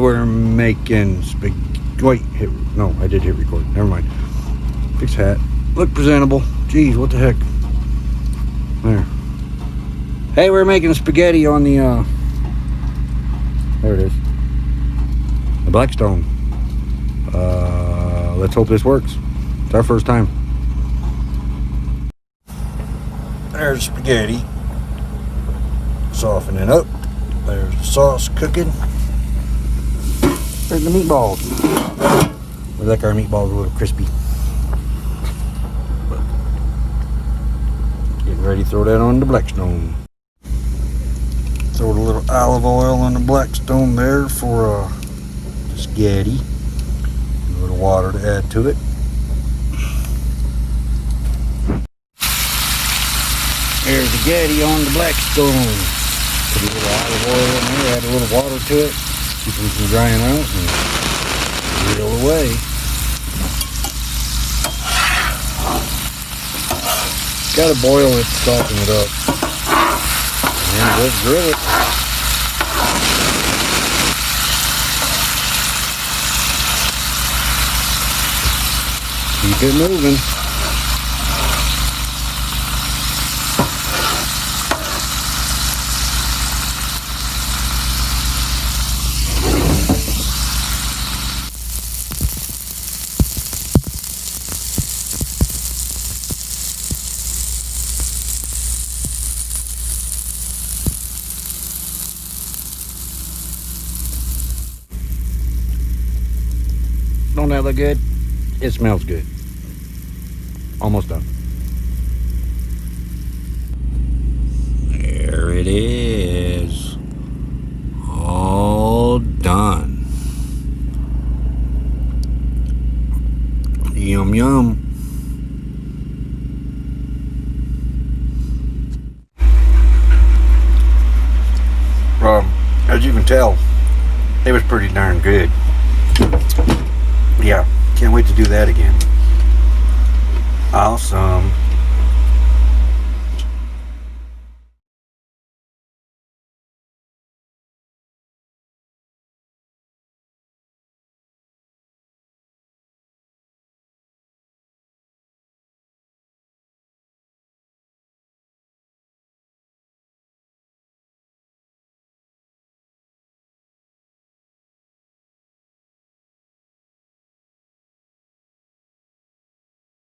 we're making wait, no, I did hit record. Never mind. Fix hat. Look presentable. Jeez, what the heck? There. Hey, we're making spaghetti on the, there it is. The Blackstone. Let's hope this works. It's our first time. There's spaghetti. Softening up. There's the sauce cooking. There's the meatballs. Looks like our meatballs are a little crispy. But getting ready to throw that on the Blackstone. Throw a little olive oil on the Blackstone there for the spaghetti. A little water to add to it. There's the spaghetti on the Blackstone. Put a little olive oil in there, add a little water to it. Keep them from drying out and reel away. Gotta boil it to soften it up. And then just grill it. Keep it moving. Don't that look good? It smells good. Almost done. There it is. All done. Yum yum. As you can tell, it was pretty darn good. Yeah, can't wait to do that again. Awesome.